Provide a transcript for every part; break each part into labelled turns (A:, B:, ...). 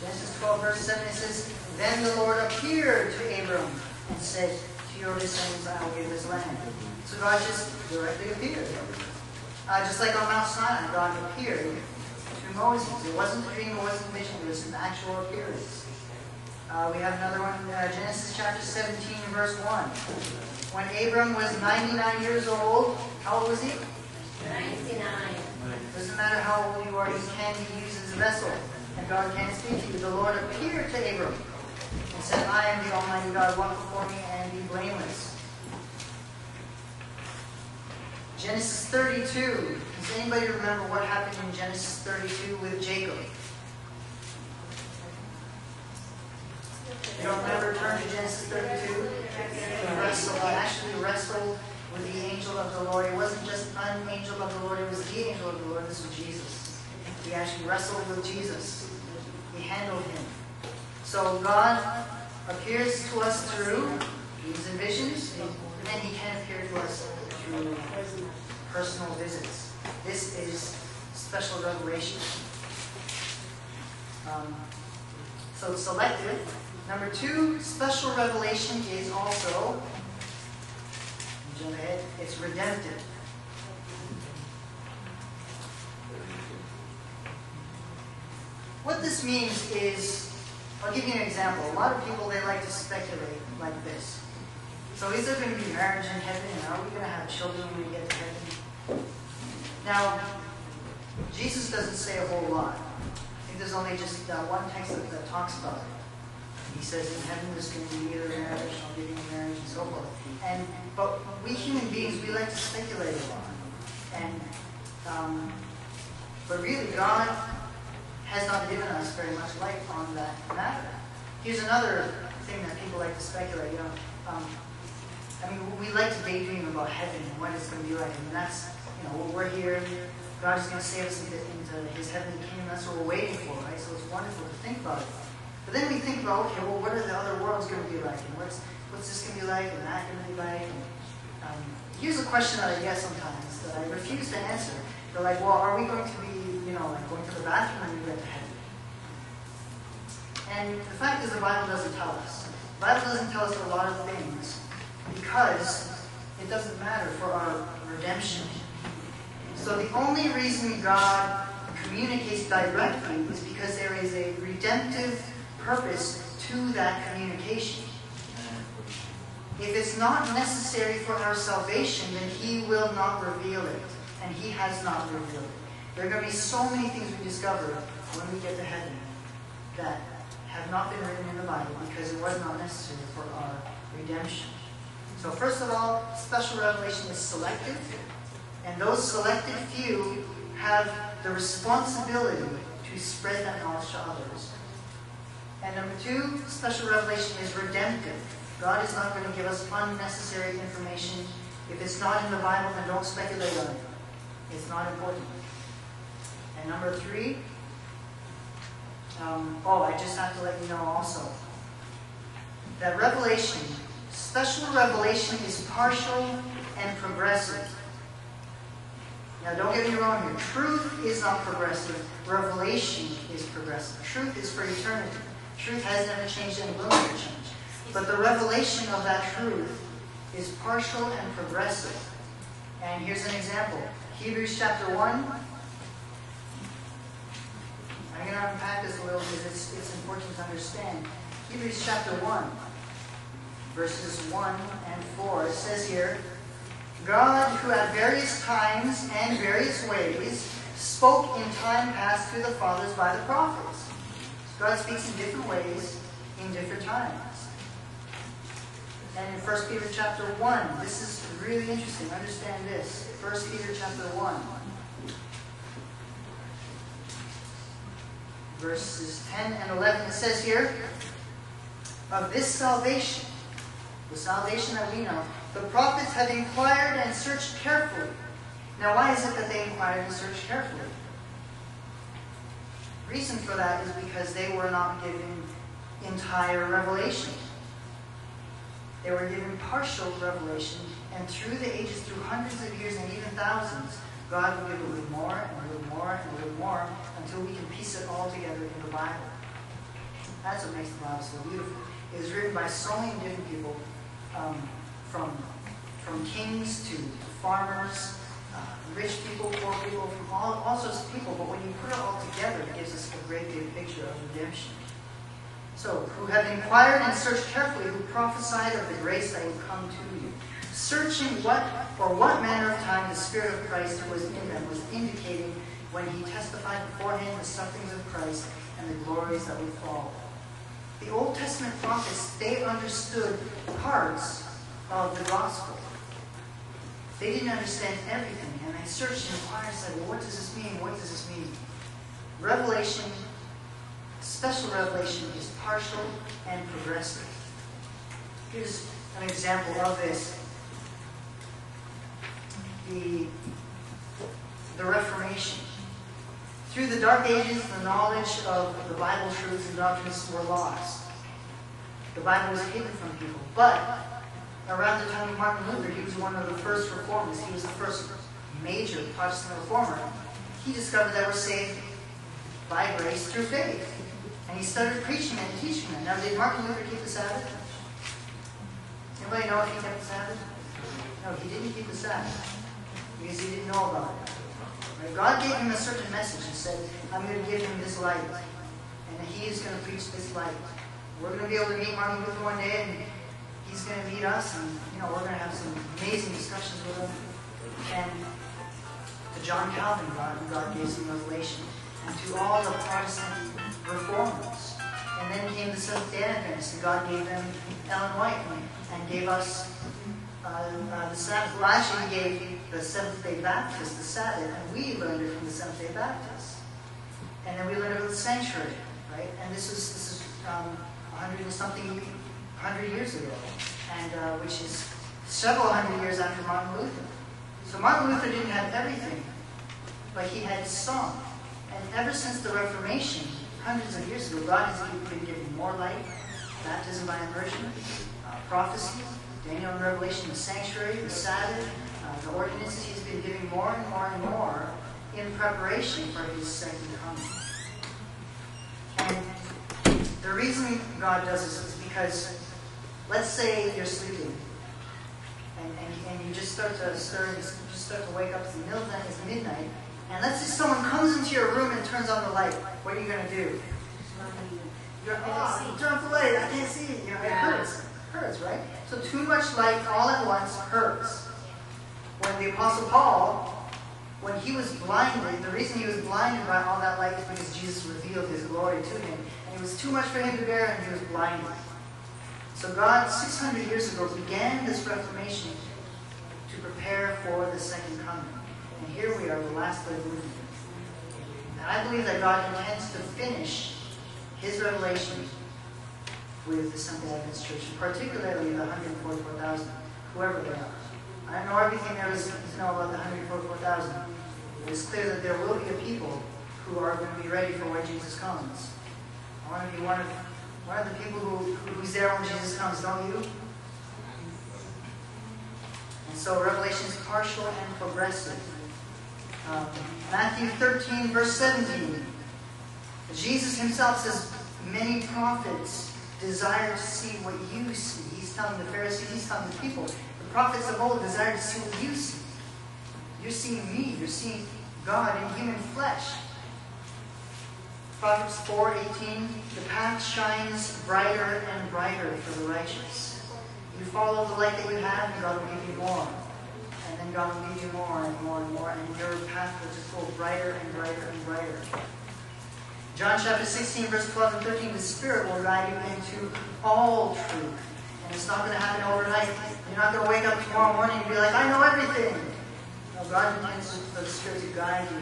A: Genesis 12, verse 7, it says, Then the Lord appeared to Abram and said, To your descendants I will give this land. So God just directly appeared. Just like on Mount Sinai, God appeared to Moses. It wasn't a dream, it wasn't a vision, it was an actual appearance. We have another one, Genesis chapter 17, verse 1. When Abram was 99 years old, how old was he?
B: 99.
A: Doesn't matter how old you are, you can be used as a vessel. And God can speak to you. The Lord appeared to Abram and said, I am the Almighty God, walk before me and be blameless. Genesis 32. Does anybody remember what happened in Genesis 32 with Jacob? You don't remember? Turn to Genesis 32. He actually wrestled with the angel of the Lord. It wasn't just an angel of the Lord, it was the angel of the Lord. This was Jesus. He actually wrestled with Jesus. He handled him. So God appears to us through dreams and visions, and then He can appear to us through personal visits. This is special revelation. So it's selective. Number 2, special revelation is also, jump ahead, it's redemptive. What this means is, I'll give you an example. A lot of people, they like to speculate like this. So is there going to be marriage in heaven? And are we going to have children when we get to heaven? Now, Jesus doesn't say a whole lot. I think there's only just one text that talks about it. He says in heaven there's going to be either marriage, I'll give you marriage, and so forth. But we human beings, we like to speculate a lot. But really, God has not given us very much light on that matter. Here's another thing that people like to speculate. We like to daydream about heaven and what it's going to be like. And that's, we're here. God is going to save us into His heavenly kingdom. That's what we're waiting for, right? So it's wonderful to think about it. But then we think about, okay, well, what are the other worlds going to be like? And what's this going to be like? And that going to be like? And, here's a question that I get sometimes that I refuse to answer. They're like, well, are we going to be, going to the bathroom when we get to heaven? And the fact is, the Bible doesn't tell us. The Bible doesn't tell us a lot of things because it doesn't matter for our redemption. So the only reason God communicates directly is because there is a redemptive purpose to that communication. If it's not necessary for our salvation, then He will not reveal it. And He has not revealed it. There are going to be so many things we discover when we get to heaven that have not been written in the Bible because it was not necessary for our redemption. So first of all, special revelation is selective. And those selected few have the responsibility to spread that knowledge to others. And number 2, special revelation is redemptive. God is not going to give us unnecessary information. If it's not in the Bible, then don't speculate on it. It's not important. And number 3, I just have to let you know also that revelation, special revelation is partial and progressive. Now don't get me wrong here. Truth is not progressive. Revelation is progressive. Truth is for eternity. Truth has never changed and will never change. But the revelation of that truth is partial and progressive. And here's an example. Hebrews chapter 1. I'm going to unpack this a little because it's important to understand. Hebrews chapter 1, verses 1 and 4. It says here, God, who at various times and various ways spoke in time past to the fathers by the prophets. God speaks in different ways in different times. And in 1 Peter chapter 1, this is really interesting. Understand this. 1 Peter chapter 1, verses 10 and 11. It says here, of this salvation, the salvation that we know, the prophets have inquired and searched carefully. Now, why is it that they inquired and searched carefully? The reason for that is because they were not given entire revelation. They were given partial revelation, and through the ages, through hundreds of years and even thousands, God will give a little more and a little more and a little more until we can piece it all together in the Bible. That's what makes the Bible so beautiful. It was written by so many different people, from kings to farmers, rich people, poor people, from all sorts of people. But when you put it all together, it gives us a great big picture of redemption. So, who have inquired and searched carefully, who prophesied of the grace that would come to you, searching what manner of time the Spirit of Christ who was in them was indicating when he testified beforehand the sufferings of Christ and the glories that would follow. The Old Testament prophets, they understood parts of the gospel. They didn't understand everything, and they searched and inquired and said, well, what does this mean? What does this mean? Revelation, special revelation, is partial and progressive. Here's an example of this. The Reformation. Through the Dark Ages, the knowledge of the Bible truths and doctrines were lost. The Bible was hidden from people. But around the time of Martin Luther, he was one of the first reformers. He was the first major Protestant reformer. He discovered that we're saved by grace through faith. And he started preaching and teaching it. Now, did Martin Luther keep the Sabbath? Anybody know if he kept the Sabbath? No, he didn't keep the Sabbath because he didn't know about it. Right? God gave him a certain message and said, I'm going to give him this light. And he is going to preach this light. We're going to be able to meet Martin Luther one day, and he's going to meet us, and we're going to have some amazing discussions with him. And to John Calvin, God gave some revelation. And to all the Protestant reformers. And then came the Seventh-day Adventists, and God gave them Ellen White and gave us the Sabbath. Well, actually, He gave the Seventh-day Baptists the Sabbath, and we learned it from the Seventh-day Baptists. And then we learned about the sanctuary, right? And this is 100 years ago, and which is several hundred years after Martin Luther. So Martin Luther didn't have everything, but he had some. And ever since the Reformation, hundreds of years ago, God has been giving more light, baptism by immersion, prophecy, Daniel and Revelation, the sanctuary, the Sabbath, the ordinances. He's been giving more and more and more in preparation for His second coming. And the reason God does this is because, let's say you're sleeping, and you just start to stir, you just start to wake up. It's the middle of the night, it's midnight, and let's say someone comes into your room and turns on the light. What are you going to do? You're turn off the light. I can't see it. It hurts. It hurts, right? So too much light all at once hurts. When the Apostle Paul, when he was blinded, the reason he was blinded by all that light is because Jesus revealed His glory to him. And it was too much for him to bear, and he was blinded. So God, 600 years ago, began this Reformation to prepare for the second coming. And here we are, the last of the movement. And I believe that God intends to finish His revelation with the Seventh-day Adventist Church, particularly the 144,000, whoever they are. I don't know everything there is to know about the 144,000. It is clear that there will be a people who are going to be ready for when Jesus comes. I want to be one of the people who's there when Jesus comes, don't you? And so Revelation is partial and progressive. Matthew 13, verse 17. Jesus Himself says, many prophets desire to see what you see. He's telling the Pharisees, He's telling the people. The prophets of old desire to see what you see. You're seeing me. You're seeing God in human flesh. Proverbs 4:18, the path shines brighter and brighter for the righteous. You follow the light that you have, and God will give you more. And then God will give you more and more and more, and your path will just go brighter and brighter and brighter. John chapter 16, verse 12 and 13, the Spirit will guide you into all truth. And it's not going to happen overnight. You're not going to wake up tomorrow morning and be like, I know everything. No, God intends for the Spirit to guide you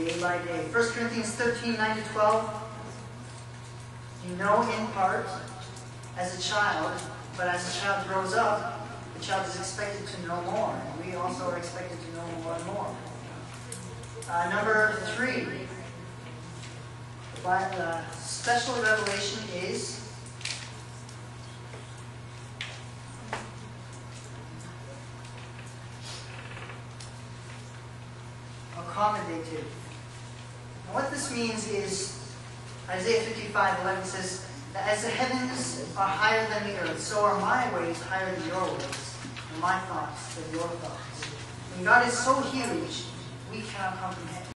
A: day by day. 1 Corinthians 13, 9 to 12. You know in part as a child, but as a child grows up, the child is expected to know more. And we also are expected to know more and more. Number 3. The special revelation is accommodative. And what this means is Isaiah 55:11 says that as the heavens are higher than the earth, so are my ways higher than your ways, and my thoughts than your thoughts. When God is so huge, we cannot comprehend.